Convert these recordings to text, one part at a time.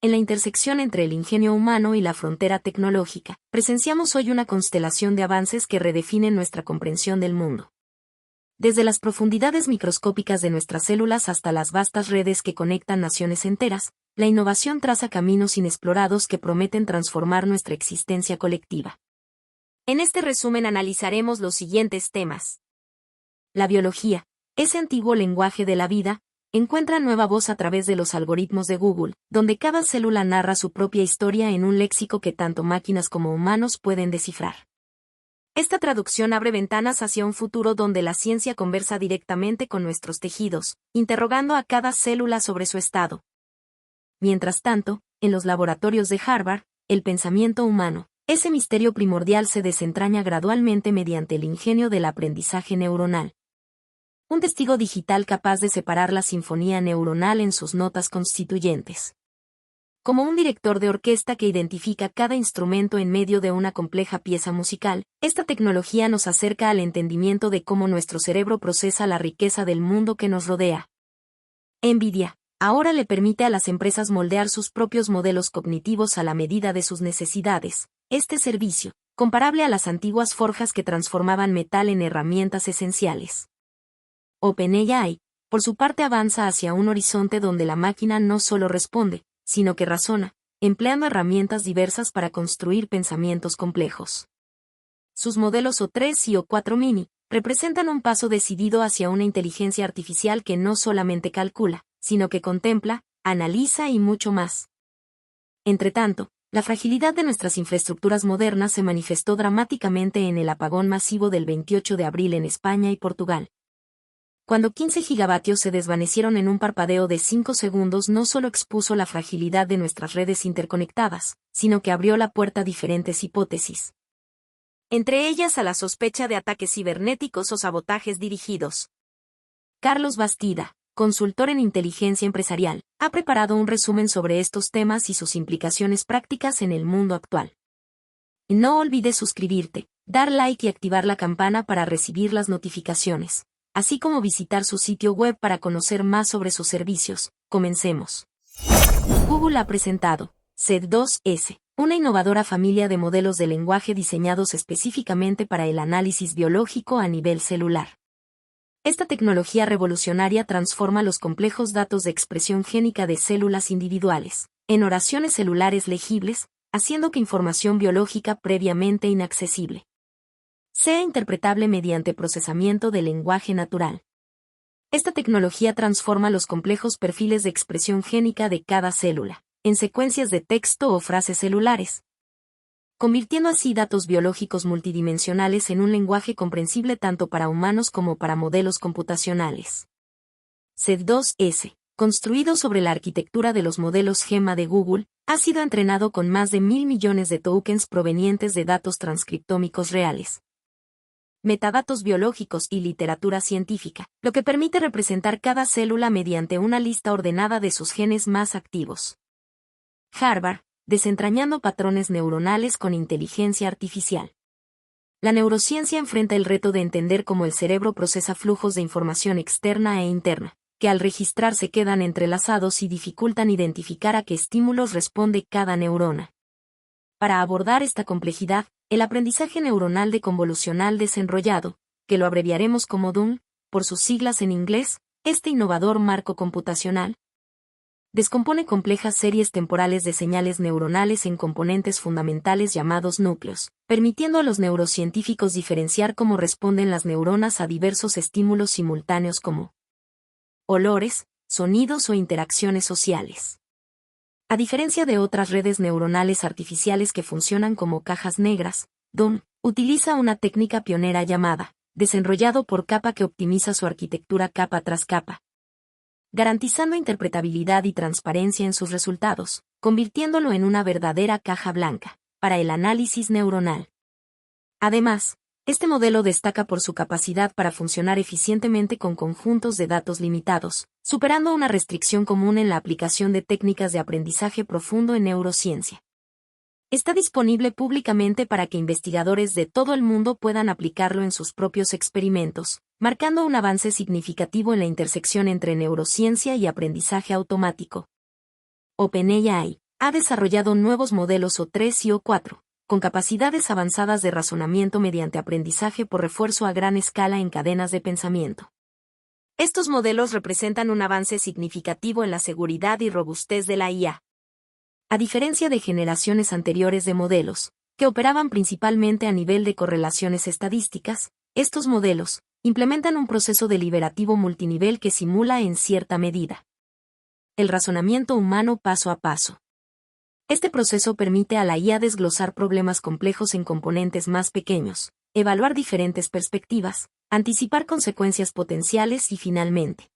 En la intersección entre el ingenio humano y la frontera tecnológica, presenciamos hoy una constelación de avances que redefinen nuestra comprensión del mundo. Desde las profundidades microscópicas de nuestras células hasta las vastas redes que conectan naciones enteras, la innovación traza caminos inexplorados que prometen transformar nuestra existencia colectiva. En este resumen analizaremos los siguientes temas. La biología, ese antiguo lenguaje de la vida, encuentra nueva voz a través de los algoritmos de Google, donde cada célula narra su propia historia en un léxico que tanto máquinas como humanos pueden descifrar. Esta traducción abre ventanas hacia un futuro donde la ciencia conversa directamente con nuestros tejidos, interrogando a cada célula sobre su estado. Mientras tanto, en los laboratorios de Harvard, el pensamiento humano, ese misterio primordial se desentraña gradualmente mediante el ingenio del aprendizaje neuronal. Un testigo digital capaz de separar la sinfonía neuronal en sus notas constituyentes. Como un director de orquesta que identifica cada instrumento en medio de una compleja pieza musical, esta tecnología nos acerca al entendimiento de cómo nuestro cerebro procesa la riqueza del mundo que nos rodea. NVIDIA ahora le permite a las empresas moldear sus propios modelos cognitivos a la medida de sus necesidades. Este servicio, comparable a las antiguas forjas que transformaban metal en herramientas esenciales. OpenAI, por su parte, avanza hacia un horizonte donde la máquina no solo responde, sino que razona, empleando herramientas diversas para construir pensamientos complejos. Sus modelos O3 y O4 Mini representan un paso decidido hacia una inteligencia artificial que no solamente calcula, sino que contempla, analiza y mucho más. Entretanto, la fragilidad de nuestras infraestructuras modernas se manifestó dramáticamente en el apagón masivo del 28 de abril en España y Portugal. Cuando 15 gigavatios se desvanecieron en un parpadeo de 5 segundos, no solo expuso la fragilidad de nuestras redes interconectadas, sino que abrió la puerta a diferentes hipótesis. Entre ellas a la sospecha de ataques cibernéticos o sabotajes dirigidos. Carlos Bastida, consultor en inteligencia empresarial, ha preparado un resumen sobre estos temas y sus implicaciones prácticas en el mundo actual. No olvides suscribirte, dar like y activar la campana para recibir las notificaciones, así como visitar su sitio web para conocer más sobre sus servicios. Comencemos. Google ha presentado SED2S, una innovadora familia de modelos de lenguaje diseñados específicamente para el análisis biológico a nivel celular. Esta tecnología revolucionaria transforma los complejos datos de expresión génica de células individuales en oraciones celulares legibles, haciendo que información biológica previamente inaccesible sea interpretable mediante procesamiento del lenguaje natural. Esta tecnología transforma los complejos perfiles de expresión génica de cada célula en secuencias de texto o frases celulares, convirtiendo así datos biológicos multidimensionales en un lenguaje comprensible tanto para humanos como para modelos computacionales. SED2S, construido sobre la arquitectura de los modelos GEMA de Google, ha sido entrenado con más de 1.000 millones de tokens provenientes de datos transcriptómicos reales, metadatos biológicos y literatura científica, lo que permite representar cada célula mediante una lista ordenada de sus genes más activos. Harvard, desentrañando patrones neuronales con inteligencia artificial. La neurociencia enfrenta el reto de entender cómo el cerebro procesa flujos de información externa e interna, que al registrarse quedan entrelazados y dificultan identificar a qué estímulos responde cada neurona. Para abordar esta complejidad, el aprendizaje neuronal de convolucional desenrollado, que lo abreviaremos como DUN, por sus siglas en inglés, este innovador marco computacional, descompone complejas series temporales de señales neuronales en componentes fundamentales llamados núcleos, permitiendo a los neurocientíficos diferenciar cómo responden las neuronas a diversos estímulos simultáneos como olores, sonidos o interacciones sociales. A diferencia de otras redes neuronales artificiales que funcionan como cajas negras, DUN utiliza una técnica pionera llamada desenrollado por capa que optimiza su arquitectura capa tras capa, garantizando interpretabilidad y transparencia en sus resultados, convirtiéndolo en una verdadera caja blanca para el análisis neuronal. Además, este modelo destaca por su capacidad para funcionar eficientemente con conjuntos de datos limitados, superando una restricción común en la aplicación de técnicas de aprendizaje profundo en neurociencia. Está disponible públicamente para que investigadores de todo el mundo puedan aplicarlo en sus propios experimentos, marcando un avance significativo en la intersección entre neurociencia y aprendizaje automático. OpenAI ha desarrollado nuevos modelos O3 y O4, con capacidades avanzadas de razonamiento mediante aprendizaje por refuerzo a gran escala en cadenas de pensamiento. Estos modelos representan un avance significativo en la seguridad y robustez de la IA. A diferencia de generaciones anteriores de modelos, que operaban principalmente a nivel de correlaciones estadísticas, estos modelos implementan un proceso deliberativo multinivel que simula en cierta medida el razonamiento humano paso a paso. Este proceso permite a la IA desglosar problemas complejos en componentes más pequeños, evaluar diferentes perspectivas, anticipar consecuencias potenciales y finalmente,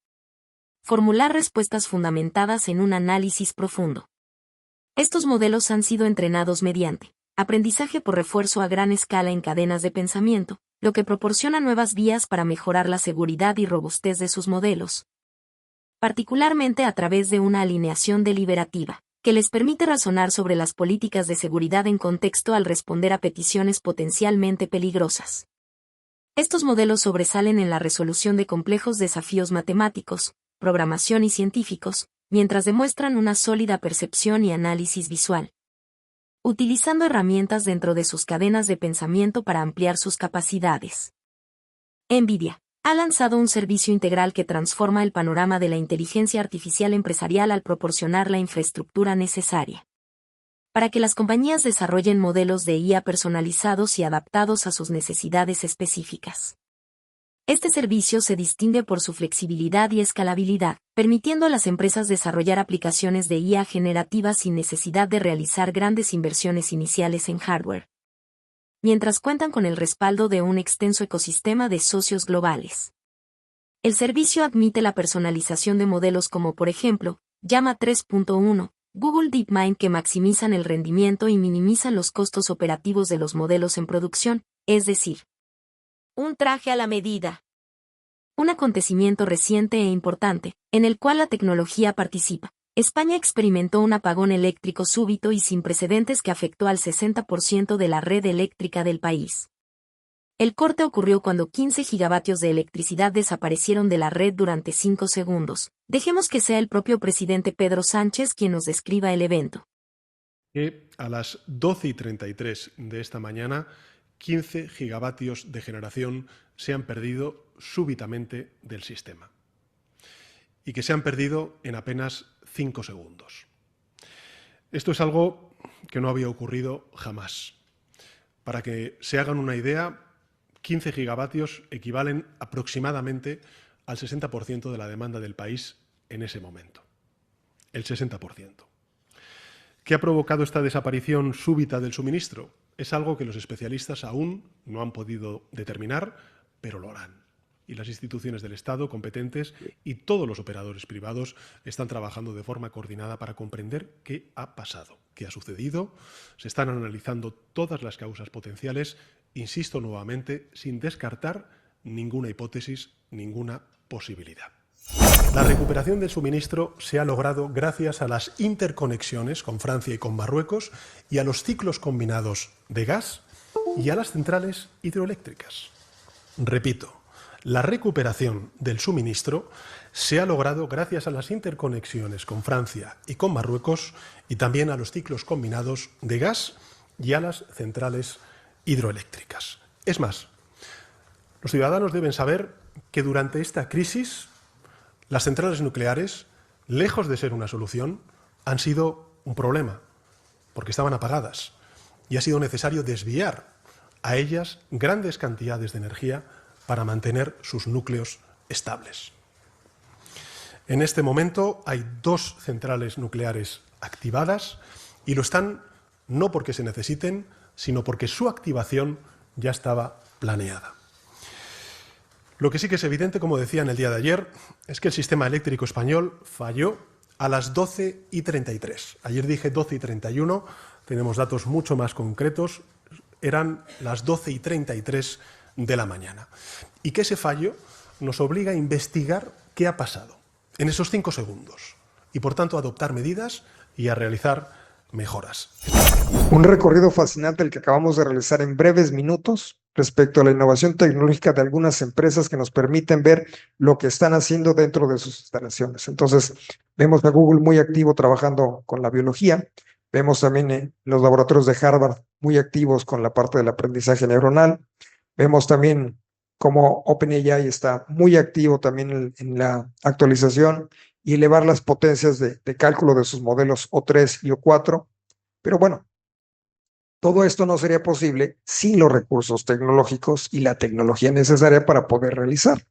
formular respuestas fundamentadas en un análisis profundo. Estos modelos han sido entrenados mediante aprendizaje por refuerzo a gran escala en cadenas de pensamiento, lo que proporciona nuevas vías para mejorar la seguridad y robustez de sus modelos, particularmente a través de una alineación deliberativa, que les permite razonar sobre las políticas de seguridad en contexto al responder a peticiones potencialmente peligrosas. Estos modelos sobresalen en la resolución de complejos desafíos matemáticos, programación y científicos, mientras demuestran una sólida percepción y análisis visual, utilizando herramientas dentro de sus cadenas de pensamiento para ampliar sus capacidades. NVIDIA ha lanzado un servicio integral que transforma el panorama de la inteligencia artificial empresarial al proporcionar la infraestructura necesaria para que las compañías desarrollen modelos de IA personalizados y adaptados a sus necesidades específicas. Este servicio se distingue por su flexibilidad y escalabilidad, permitiendo a las empresas desarrollar aplicaciones de IA generativas sin necesidad de realizar grandes inversiones iniciales en hardware, mientras cuentan con el respaldo de un extenso ecosistema de socios globales. El servicio admite la personalización de modelos como por ejemplo, Llama 3.1, Google DeepMind que maximizan el rendimiento y minimizan los costos operativos de los modelos en producción, es decir, un traje a la medida. Un acontecimiento reciente e importante, en el cual la tecnología participa. España experimentó un apagón eléctrico súbito y sin precedentes que afectó al 60% de la red eléctrica del país. El corte ocurrió cuando 15 gigavatios de electricidad desaparecieron de la red durante 5 segundos. Dejemos que sea el propio presidente Pedro Sánchez quien nos describa el evento. A las 12:33 de esta mañana, 15 gigavatios de generación se han perdido súbitamente del sistema. Y que se han perdido en apenas 5 segundos. Esto es algo que no había ocurrido jamás. Para que se hagan una idea, 15 gigavatios equivalen aproximadamente al 60% de la demanda del país en ese momento. El 60%. ¿Qué ha provocado esta desaparición súbita del suministro? Es algo que los especialistas aún no han podido determinar, pero lo harán. Y las instituciones del Estado competentes y todos los operadores privados están trabajando de forma coordinada para comprender qué ha pasado, qué ha sucedido. Se están analizando todas las causas potenciales, insisto nuevamente, sin descartar ninguna hipótesis, ninguna posibilidad. La recuperación del suministro se ha logrado gracias a las interconexiones con Francia y con Marruecos y a los ciclos combinados de gas y a las centrales hidroeléctricas. Repito, la recuperación del suministro se ha logrado gracias a las interconexiones con Francia y con Marruecos y también a los ciclos combinados de gas y a las centrales hidroeléctricas. Es más, los ciudadanos deben saber que durante esta crisis las centrales nucleares, lejos de ser una solución, han sido un problema, porque estaban apagadas y ha sido necesario desviar a ellas grandes cantidades de energía para mantener sus núcleos estables. En este momento hay 2 centrales nucleares activadas y lo están no porque se necesiten, sino porque su activación ya estaba planeada. Lo que sí que es evidente, como decía en el día de ayer, es que el sistema eléctrico español falló a las 12:33. Ayer dije 12:31, tenemos datos mucho más concretos, eran las 12:33 de la mañana. Y que ese fallo nos obliga a investigar qué ha pasado en esos 5 segundos y, por tanto, a adoptar medidas y a realizar mejoras. Un recorrido fascinante el que acabamos de realizar en breves minutos respecto a la innovación tecnológica de algunas empresas que nos permiten ver lo que están haciendo dentro de sus instalaciones. Entonces, vemos a Google muy activo trabajando con la biología, Vemos también los laboratorios de Harvard muy activos con la parte del aprendizaje neuronal. Vemos también cómo OpenAI está muy activo también en la actualización y elevar las potencias de cálculo de sus modelos O3 y O4. Pero bueno, todo esto no sería posible sin los recursos tecnológicos y la tecnología necesaria para poder realizar.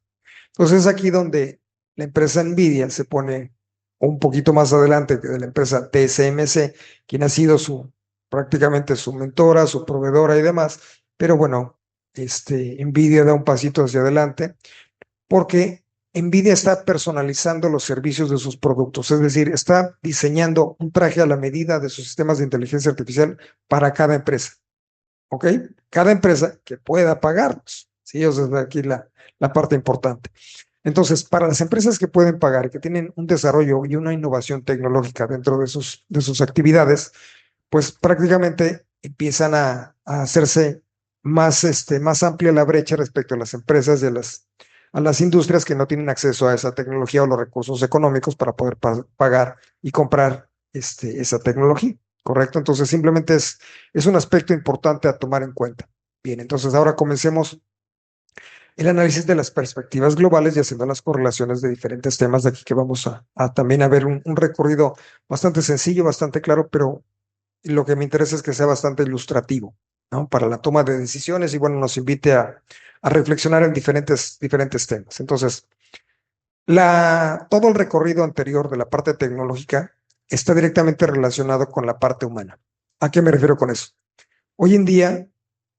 Entonces es aquí donde la empresa NVIDIA se pone un poquito más adelante que de la empresa TSMC, quien ha sido prácticamente su mentora, su proveedora y demás. Pero bueno, NVIDIA da un pasito hacia adelante porque NVIDIA está personalizando los servicios de sus productos, es decir, está diseñando un traje a la medida de sus sistemas de inteligencia artificial para cada empresa, ¿ok? Cada empresa que pueda pagarlos, ¿sí? Esa es aquí la parte importante. Entonces, para las empresas que pueden pagar, que tienen un desarrollo y una innovación tecnológica dentro de sus actividades, pues prácticamente empiezan a hacerse más amplia la brecha respecto a las empresas y a las industrias que no tienen acceso a esa tecnología o los recursos económicos para poder pagar y comprar esa tecnología, ¿correcto? Entonces, simplemente es un aspecto importante a tomar en cuenta. Bien, entonces ahora comencemos el análisis de las perspectivas globales y haciendo las correlaciones de diferentes temas de aquí que vamos a también a ver un recorrido bastante sencillo, bastante claro, pero lo que me interesa es que sea bastante ilustrativo, ¿no? Para la toma de decisiones y bueno, nos invite a reflexionar en diferentes temas. Entonces, todo el recorrido anterior de la parte tecnológica está directamente relacionado con la parte humana. ¿A qué me refiero con eso? Hoy en día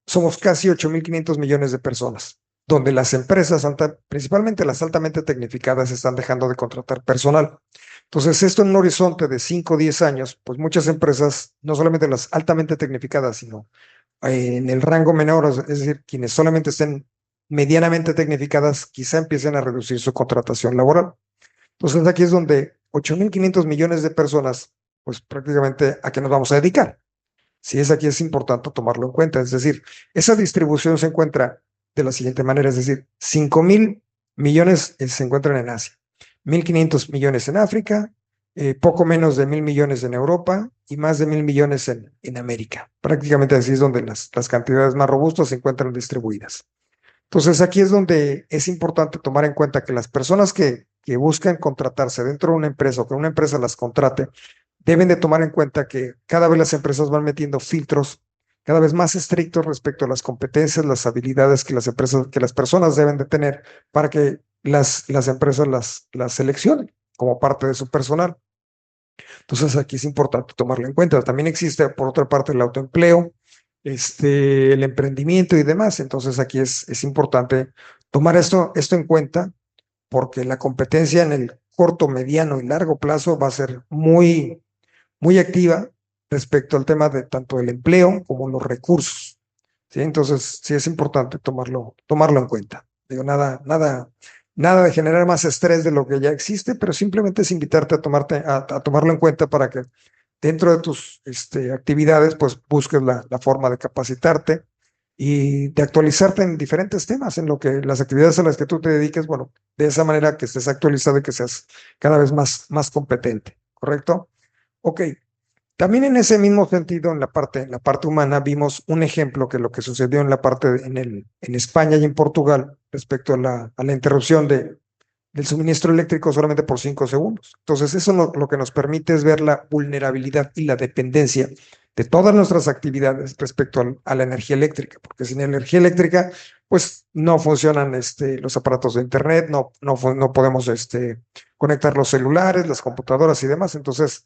somos casi 8.500 millones de personas, donde las empresas, principalmente las altamente tecnificadas, están dejando de contratar personal. Entonces, esto en un horizonte de 5 o 10 años, pues muchas empresas, no solamente las altamente tecnificadas, sino en el rango menor, es decir, quienes solamente estén medianamente tecnificadas, quizá empiecen a reducir su contratación laboral. Entonces, aquí es donde 8.500 millones de personas, pues prácticamente a qué nos vamos a dedicar. Si es aquí, es importante tomarlo en cuenta. Es decir, esa distribución se encuentra de la siguiente manera, es decir, 5.000 millones se encuentran en Asia, 1.500 millones en África, poco menos de 1.000 millones en Europa y más de 1.000 millones en América. Prácticamente así es donde las cantidades más robustas se encuentran distribuidas. Entonces aquí es donde es importante tomar en cuenta que las personas que buscan contratarse dentro de una empresa o que una empresa las contrate, deben de tomar en cuenta que cada vez las empresas van metiendo filtros cada vez más estrictos respecto a las competencias, las habilidades que las personas deben de tener para que las empresas las seleccionen como parte de su personal. Entonces aquí es importante tomarlo en cuenta. También existe, por otra parte, el autoempleo, el emprendimiento y demás. Entonces aquí es importante tomar esto en cuenta porque la competencia en el corto, mediano y largo plazo va a ser muy activa respecto al tema de tanto el empleo como los recursos, ¿sí? Entonces, sí es importante tomarlo en cuenta. Digo, nada de generar más estrés de lo que ya existe, pero simplemente es invitarte a tomarlo en cuenta para que dentro de tus actividades, pues busques la forma de capacitarte y de actualizarte en diferentes temas, en lo que las actividades a las que tú te dediques, bueno, de esa manera que estés actualizado y que seas cada vez más competente, ¿correcto? Ok, también en ese mismo sentido, en la parte humana, vimos un ejemplo que lo que sucedió en la parte en España y en Portugal respecto a la interrupción del suministro eléctrico solamente por 5 segundos. Entonces, eso lo que nos permite es ver la vulnerabilidad y la dependencia de todas nuestras actividades respecto a la energía eléctrica, porque sin energía eléctrica, pues no funcionan los aparatos de Internet, no podemos conectar los celulares, las computadoras y demás. Entonces,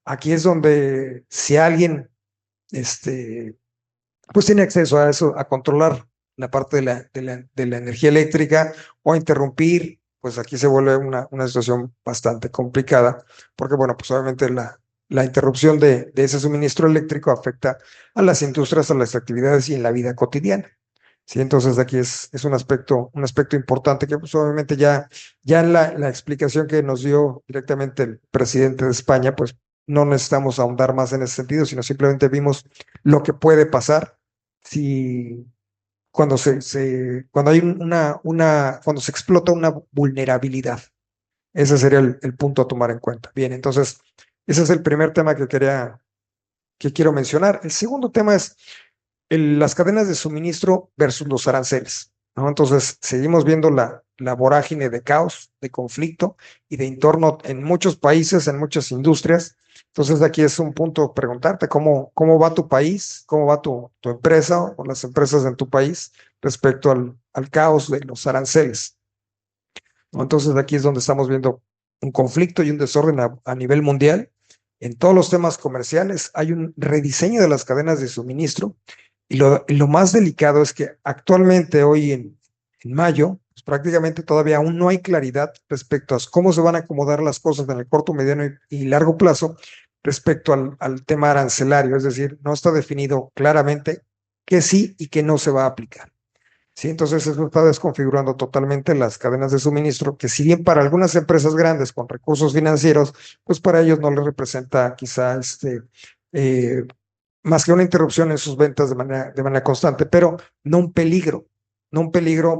aquí es donde si alguien pues tiene acceso a eso, a controlar la parte de la energía eléctrica o a interrumpir, pues aquí se vuelve una situación bastante complicada, porque bueno, pues obviamente la interrupción de ese suministro eléctrico afecta a las industrias, a las actividades y en la vida cotidiana. Sí, entonces aquí es un aspecto importante que pues obviamente ya en la explicación que nos dio directamente el presidente de España, pues no necesitamos ahondar más en ese sentido, sino simplemente vimos lo que puede pasar si cuando hay cuando se explota una vulnerabilidad. Ese sería el punto a tomar en cuenta. Bien, entonces ese es el primer tema que que quiero mencionar. El segundo tema es las cadenas de suministro versus los aranceles, ¿no? Entonces, seguimos viendo la vorágine de caos, de conflicto y de entorno en muchos países, en muchas industrias. Entonces, aquí es un punto preguntarte cómo va tu país, cómo va tu empresa o las empresas en tu país respecto al caos de los aranceles, ¿no? Entonces, aquí es donde estamos viendo un conflicto y un desorden a nivel mundial. En todos los temas comerciales hay un rediseño de las cadenas de suministro y lo más delicado es que actualmente, hoy en mayo, pues prácticamente todavía aún no hay claridad respecto a cómo se van a acomodar las cosas en el corto, mediano y largo plazo respecto al tema arancelario. Es decir, no está definido claramente qué sí y qué no se va a aplicar. Sí, entonces eso está desconfigurando totalmente las cadenas de suministro, que si bien para algunas empresas grandes con recursos financieros, pues para ellos no les representa quizá eh, más que una interrupción en sus ventas de manera constante, pero no un peligro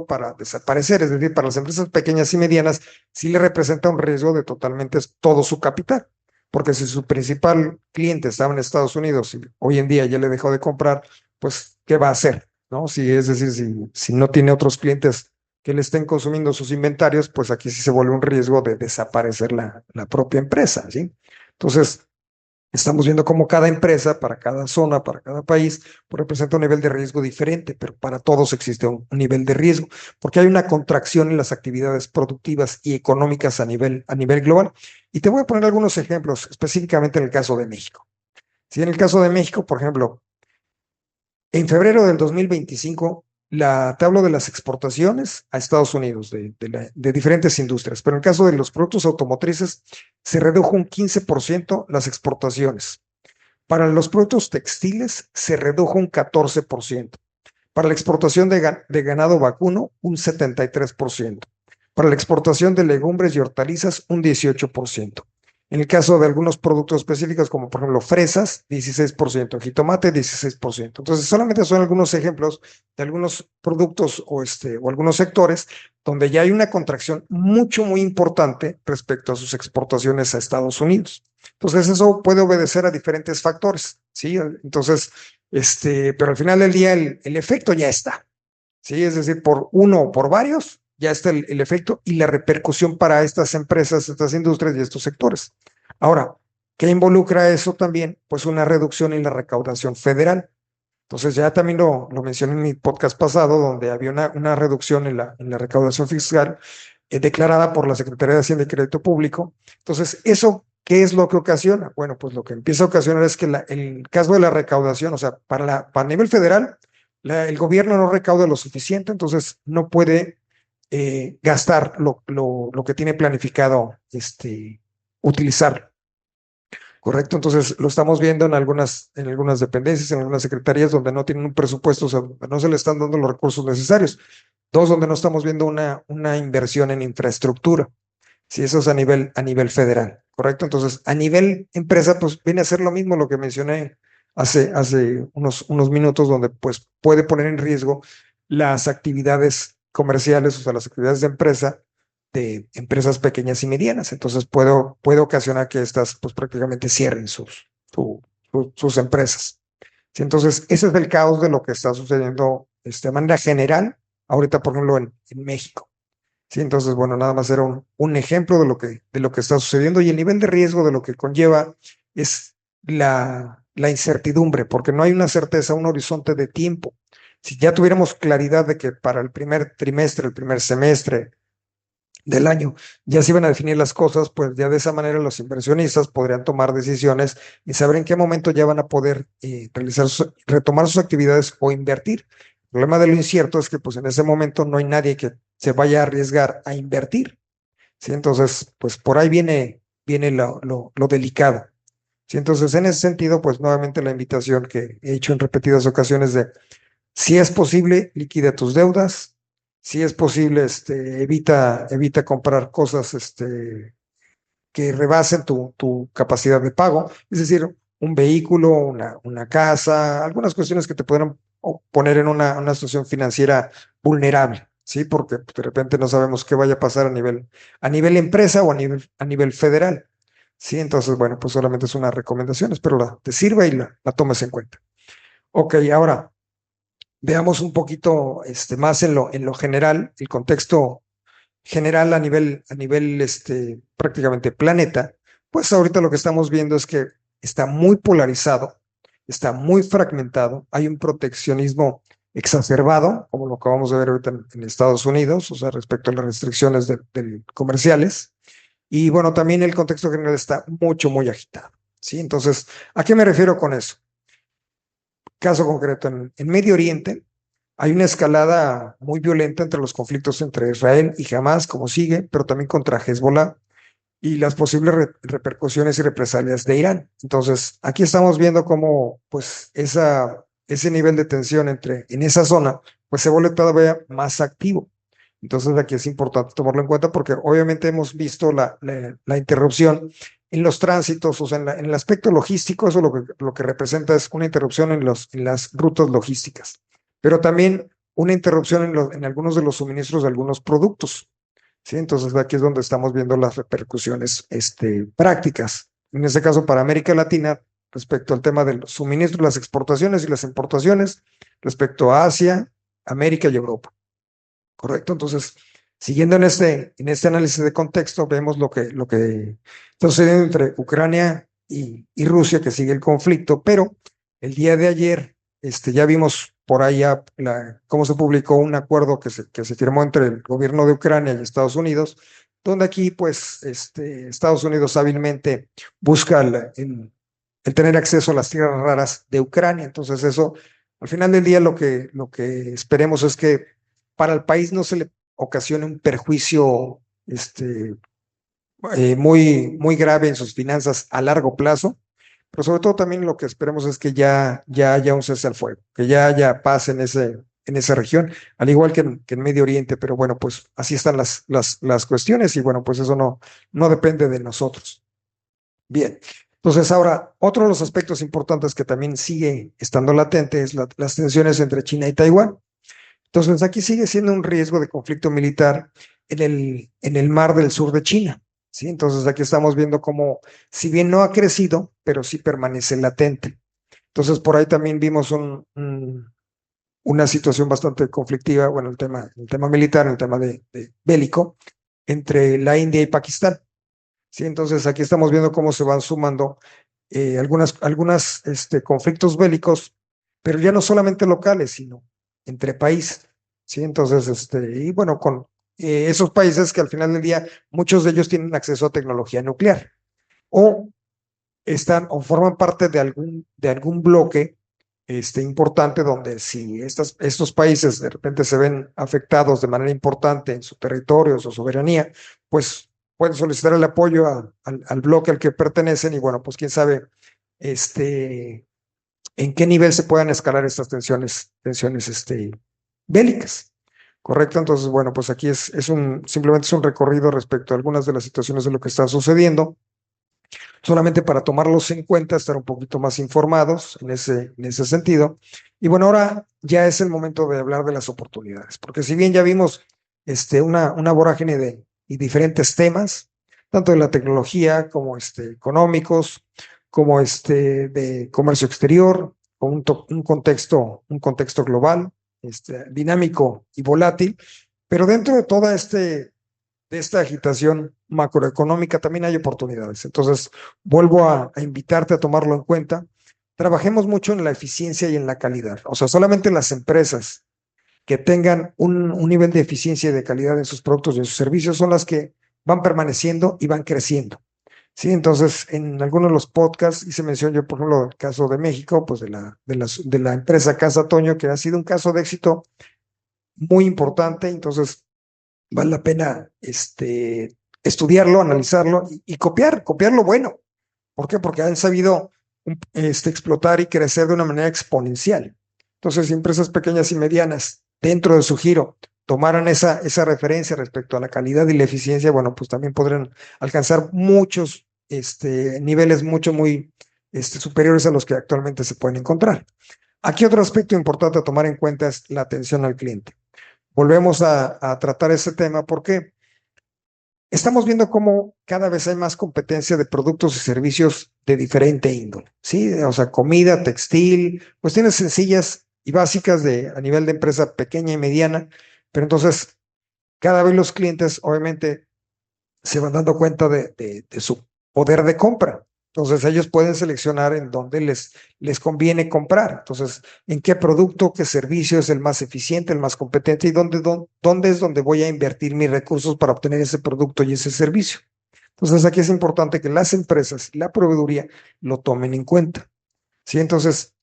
para desaparecer. Es decir, para las empresas pequeñas y medianas sí le representa un riesgo de totalmente todo su capital, porque si su principal cliente estaba en Estados Unidos y hoy en día ya le dejó de comprar, pues, ¿qué va a hacer? ¿No? Es decir, si no tiene otros clientes que le estén consumiendo sus inventarios, pues aquí sí se vuelve un riesgo de desaparecer la propia empresa, ¿sí? Entonces, estamos viendo cómo cada empresa, para cada zona, para cada país, pues representa un nivel de riesgo diferente, pero para todos existe un nivel de riesgo, porque hay una contracción en las actividades productivas y económicas a nivel global. Y te voy a poner algunos ejemplos, específicamente en el caso de México. Si en el caso de México, por ejemplo, en febrero del 2025, te hablo de las exportaciones a Estados Unidos de diferentes industrias, pero en el caso de los productos automotrices se redujo un 15% las exportaciones. Para los productos textiles se redujo un 14%. Para la exportación de ganado vacuno, un 73%. Para la exportación de legumbres y hortalizas, un 18%. En el caso de algunos productos específicos, como por ejemplo fresas, 16%, jitomate, 16%. Entonces, solamente son algunos ejemplos de algunos productos o algunos sectores donde ya hay una contracción muy importante respecto a sus exportaciones a Estados Unidos. Entonces, eso puede obedecer a diferentes factores, ¿sí? Entonces, pero al final del día el efecto ya está, ¿sí? Es decir, por uno o por varios, ya está el efecto y la repercusión para estas empresas, estas industrias y estos sectores. Ahora, ¿qué involucra eso también? Pues una reducción en la recaudación federal. Entonces, ya también lo mencioné en mi podcast pasado, donde había una reducción en la recaudación fiscal declarada por la Secretaría de Hacienda y Crédito Público. Entonces, ¿eso qué es lo que ocasiona? Bueno, pues lo que empieza a ocasionar es que el caso de la recaudación, o sea, para nivel federal, el gobierno no recauda lo suficiente, entonces no puede gastar lo que tiene planificado utilizar. ¿Correcto? Entonces lo estamos viendo en algunas dependencias, en algunas secretarías donde no tienen un presupuesto, o sea, no se le están dando los recursos necesarios. Dos, donde no estamos viendo una inversión en infraestructura. Si eso es a nivel federal, ¿correcto? Entonces, a nivel empresa, pues viene a ser lo mismo lo que mencioné hace unos minutos, donde pues puede poner en riesgo las actividades comerciales, o sea, las actividades de empresas pequeñas y medianas. Entonces, puede ocasionar que estas pues prácticamente cierren sus empresas. ¿Sí? Entonces, ese es el caos de lo que está sucediendo de manera general, ahorita, por ejemplo, en México. Sí, entonces, bueno, nada más era un ejemplo de lo que está sucediendo, y el nivel de riesgo de lo que conlleva es la incertidumbre, porque no hay una certeza, un horizonte de tiempo. Si ya tuviéramos claridad de que para el primer trimestre, el primer semestre del año ya se iban a definir las cosas, pues ya de esa manera los inversionistas podrían tomar decisiones y saber en qué momento ya van a poder retomar sus actividades o invertir. El problema de lo incierto es que pues en ese momento no hay nadie que se vaya a arriesgar a invertir, ¿sí? Entonces, pues por ahí viene lo delicado, ¿sí? Entonces, en ese sentido, pues nuevamente la invitación que he hecho en repetidas ocasiones de, si es posible, liquida tus deudas. Si es posible, evita comprar cosas que rebasen tu capacidad de pago. Es decir, un vehículo, una casa, algunas cuestiones que te pueden poner en una situación financiera vulnerable, ¿sí? Porque de repente no sabemos qué vaya a pasar a nivel empresa o a nivel federal. Sí, entonces, bueno, pues solamente es una recomendación, espero te sirva y la tomes en cuenta. Ok, ahora veamos un poquito más en lo general, el contexto general a nivel prácticamente planeta. Pues ahorita lo que estamos viendo es que está muy polarizado, está muy fragmentado, hay un proteccionismo exacerbado, como lo acabamos de ver ahorita en Estados Unidos, o sea, respecto a las restricciones comerciales. Y bueno, también el contexto general está muy agitado. ¿Sí? Entonces, ¿a qué me refiero con eso? Caso concreto, en Medio Oriente hay una escalada muy violenta entre los conflictos entre Israel y Hamas, como sigue, pero también contra Hezbollah y las posibles repercusiones y represalias de Irán. Entonces, aquí estamos viendo cómo pues ese nivel de tensión en esa zona pues se vuelve todavía más activo. Entonces, aquí es importante tomarlo en cuenta porque obviamente hemos visto la interrupción en los tránsitos, o sea, en el aspecto logístico, eso lo que representa es una interrupción en las rutas logísticas, pero también una interrupción en algunos de los suministros de algunos productos. ¿Sí? Entonces aquí es donde estamos viendo las repercusiones prácticas. En este caso, para América Latina, respecto al tema del suministro, las exportaciones y las importaciones, respecto a Asia, América y Europa. ¿Correcto? Entonces, siguiendo en este análisis de contexto, vemos lo que está sucediendo entre Ucrania y Rusia, que sigue el conflicto, pero el día de ayer ya vimos por ahí cómo se publicó un acuerdo que se firmó entre el gobierno de Ucrania y Estados Unidos, donde aquí, pues, Estados Unidos hábilmente busca el tener acceso a las tierras raras de Ucrania. Entonces, eso, al final del día, lo que esperemos es que para el país no se le ocasione un perjuicio muy grave en sus finanzas a largo plazo, pero sobre todo también lo que esperemos es que ya haya un cese al fuego, que ya haya paz en esa región, al igual que en Medio Oriente, pero bueno, pues así están las cuestiones y bueno, pues eso no depende de nosotros. Bien, entonces ahora, otro de los aspectos importantes que también sigue estando latente es las tensiones entre China y Taiwán. Entonces, aquí sigue siendo un riesgo de conflicto militar en el mar del sur de China. ¿Sí? Entonces, aquí estamos viendo cómo, si bien no ha crecido, pero sí permanece latente. Entonces, por ahí también vimos una situación bastante conflictiva, bueno, el tema militar, el tema de bélico, entre la India y Pakistán. ¿Sí? Entonces, aquí estamos viendo cómo se van sumando algunas conflictos bélicos, pero ya no solamente locales, sino entre países. ¿Sí? Entonces, y bueno, con esos países que al final del día, muchos de ellos tienen acceso a tecnología nuclear o están o forman parte de algún bloque importante donde si estos países de repente se ven afectados de manera importante en su territorio, su soberanía, pues pueden solicitar el apoyo al bloque al que pertenecen y bueno, pues quién sabe en qué nivel se puedan escalar estas tensiones bélicas. Correcto, entonces bueno, pues aquí simplemente es un recorrido respecto a algunas de las situaciones de lo que está sucediendo solamente para tomarlos en cuenta, estar un poquito más informados en ese sentido. Y bueno, ahora ya es el momento de hablar de las oportunidades, porque si bien ya vimos una vorágine y diferentes temas, tanto de la tecnología como económicos, como de comercio exterior, con un contexto global, dinámico y volátil, pero dentro de toda de esta agitación macroeconómica también hay oportunidades. Entonces, vuelvo a invitarte a tomarlo en cuenta. Trabajemos mucho en la eficiencia y en la calidad. O sea, solamente las empresas que tengan un nivel de eficiencia y de calidad en sus productos y en sus servicios son las que van permaneciendo y van creciendo. Sí, entonces en algunos de los podcasts hice mención yo, por ejemplo, el caso de México, pues de la empresa Casa Toño, que ha sido un caso de éxito muy importante. Entonces, vale la pena estudiarlo, analizarlo y copiar lo bueno. ¿Por qué? Porque han sabido explotar y crecer de una manera exponencial. Entonces, si empresas pequeñas y medianas dentro de su giro tomaran esa referencia respecto a la calidad y la eficiencia, bueno, pues también podrían alcanzar muchos niveles muy superiores a los que actualmente se pueden encontrar. Aquí otro aspecto importante a tomar en cuenta es la atención al cliente. Volvemos a tratar ese tema porque estamos viendo cómo cada vez hay más competencia de productos y servicios de diferente índole, ¿sí? O sea, comida, textil, cuestiones sencillas y básicas a nivel de empresa pequeña y mediana, pero entonces cada vez los clientes obviamente se van dando cuenta de su poder de compra. Entonces ellos pueden seleccionar en dónde les conviene comprar. Entonces, en qué producto, qué servicio es el más eficiente, el más competente y dónde es donde voy a invertir mis recursos para obtener ese producto y ese servicio. Entonces aquí es importante que las empresas y la proveeduría lo tomen en cuenta. ¿Sí? Entonces,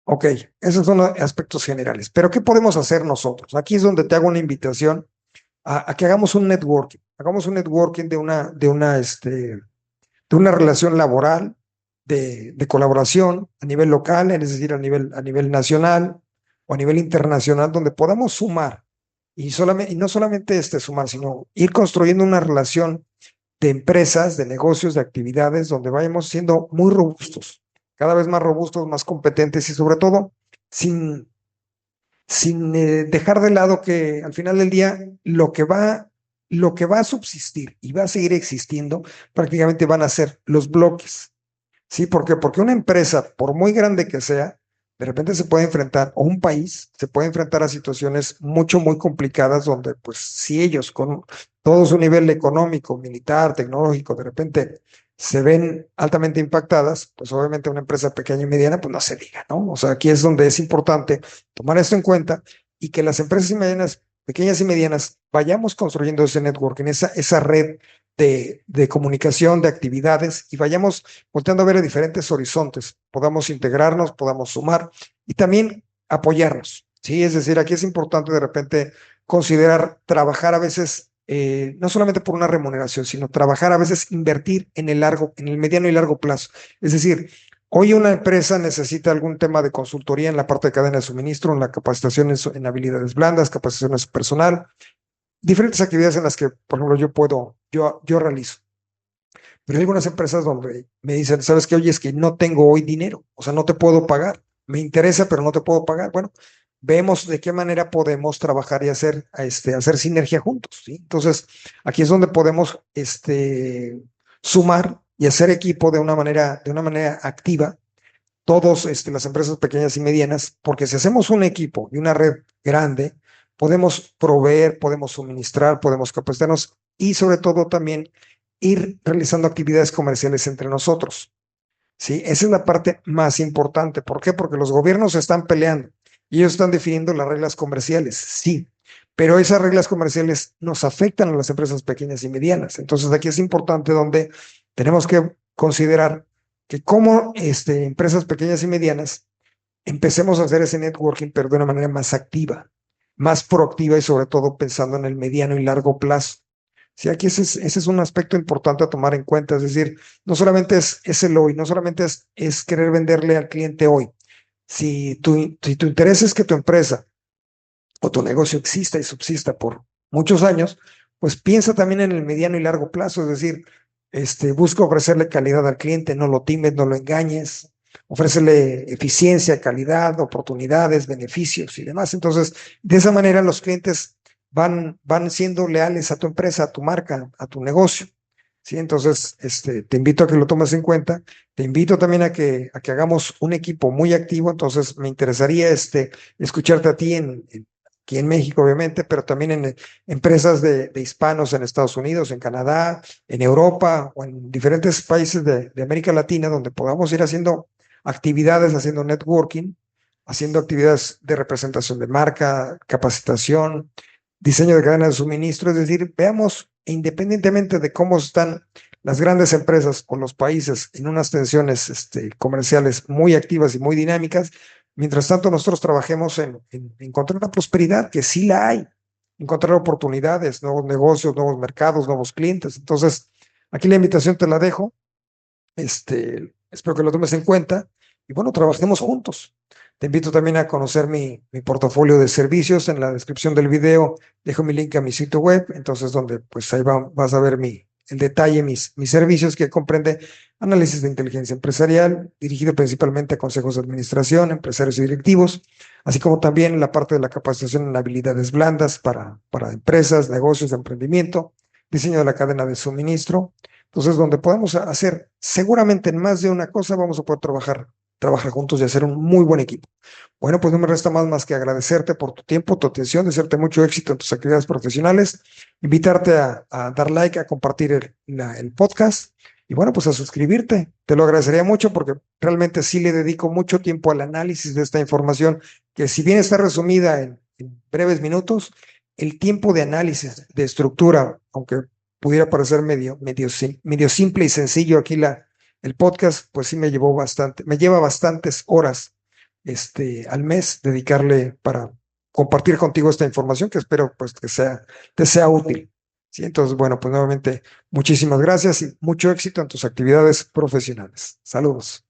ok, esos son los aspectos generales. Pero ¿qué podemos hacer nosotros? Aquí es donde te hago una invitación a que hagamos un networking de una relación laboral, de colaboración a nivel local, es decir, a nivel nacional o a nivel internacional, donde podamos sumar y no solamente sumar, sino ir construyendo una relación de empresas, de negocios, de actividades, donde vayamos siendo muy robustos, cada vez más robustos, más competentes y sobre todo sin dejar de lado que al final del día lo que va a subsistir y va a seguir existiendo prácticamente van a ser los bloques. ¿Sí? ¿Por qué? Porque una empresa, por muy grande que sea, de repente se puede enfrentar, o un país se puede enfrentar a situaciones muy complicadas donde, pues, si ellos con todo su nivel económico, militar, tecnológico, de repente se ven altamente impactadas, pues obviamente una empresa pequeña y mediana, pues no se diga, ¿no? O sea, aquí es donde es importante tomar esto en cuenta y que las empresas y medianas, pequeñas y medianas, vayamos construyendo ese networking, esa red de comunicación, de actividades y vayamos volteando a ver diferentes horizontes, podamos integrarnos, podamos sumar y también apoyarnos, ¿sí? Es decir, aquí es importante de repente considerar trabajar a veces, no solamente por una remuneración, sino trabajar a veces, invertir en el mediano y largo plazo. Es decir, hoy una empresa necesita algún tema de consultoría en la parte de cadena de suministro, en la capacitación en habilidades blandas, capacitaciones personal, diferentes actividades en las que, por ejemplo, yo realizo. Pero hay algunas empresas donde me dicen, ¿sabes qué? Oye, es que no tengo hoy dinero, o sea, no te puedo pagar. Me interesa, pero no te puedo pagar. Bueno, vemos de qué manera podemos trabajar y hacer sinergia juntos, ¿sí? Entonces, aquí es donde podemos sumar y hacer equipo de una manera activa, todos las empresas pequeñas y medianas, porque si hacemos un equipo y una red grande, podemos proveer, podemos suministrar, podemos capacitarnos y sobre todo también ir realizando actividades comerciales entre nosotros. ¿Sí? Esa es la parte más importante. ¿Por qué? Porque los gobiernos están peleando y ellos están definiendo las reglas comerciales, sí, pero esas reglas comerciales nos afectan a las empresas pequeñas y medianas. Entonces aquí es importante donde tenemos que considerar que como empresas pequeñas y medianas empecemos a hacer ese networking, pero de una manera más activa, más proactiva y sobre todo pensando en el mediano y largo plazo. Sí, aquí ese es un aspecto importante a tomar en cuenta, es decir, no solamente es el hoy, no solamente es querer venderle al cliente hoy. Si tu interés es que tu empresa o tu negocio exista y subsista por muchos años, pues piensa también en el mediano y largo plazo, es decir, busca ofrecerle calidad al cliente, no lo times, no lo engañes, ofrécele eficiencia, calidad, oportunidades, beneficios y demás. Entonces, de esa manera los clientes van siendo leales a tu empresa, a tu marca, a tu negocio. ¿Sí? Entonces, te invito a que lo tomes en cuenta. Te invito también a que hagamos un equipo muy activo. Entonces, me interesaría escucharte a ti aquí en México, obviamente, pero también en empresas de hispanos en Estados Unidos, en Canadá, en Europa o en diferentes países de América Latina, donde podamos ir haciendo actividades, haciendo networking, haciendo actividades de representación de marca, capacitación, diseño de cadena de suministro, es decir, veamos, independientemente de cómo están las grandes empresas o los países en unas tensiones comerciales muy activas y muy dinámicas, mientras tanto nosotros trabajemos en encontrar una prosperidad, que sí la hay, encontrar oportunidades, nuevos negocios, nuevos mercados, nuevos clientes. Entonces, aquí la invitación te la dejo, espero que lo tomes en cuenta y bueno, trabajemos juntos. Te invito también a conocer mi portafolio de servicios. En la descripción del video dejo mi link a mi sitio web, entonces donde pues ahí vas a ver el detalle, mis servicios que comprende análisis de inteligencia empresarial, dirigido principalmente a consejos de administración, empresarios y directivos, así como también la parte de la capacitación en habilidades blandas para empresas, negocios de emprendimiento, diseño de la cadena de suministro. Entonces, donde podemos hacer, seguramente en más de una cosa, vamos a poder trabajar juntos y hacer un muy buen equipo. Bueno, pues no me resta más que agradecerte por tu tiempo, tu atención, desearte mucho éxito en tus actividades profesionales, invitarte a dar like, a compartir el podcast y bueno, pues a suscribirte. Te lo agradecería mucho porque realmente sí le dedico mucho tiempo al análisis de esta información, que si bien está resumida en breves minutos, el tiempo de análisis, de estructura, aunque pudiera parecer medio simple y sencillo aquí el podcast, pues sí me lleva bastantes horas al mes dedicarle para compartir contigo esta información que espero pues te sea útil. ¿Sí? Entonces, bueno, pues nuevamente muchísimas gracias y mucho éxito en tus actividades profesionales. Saludos.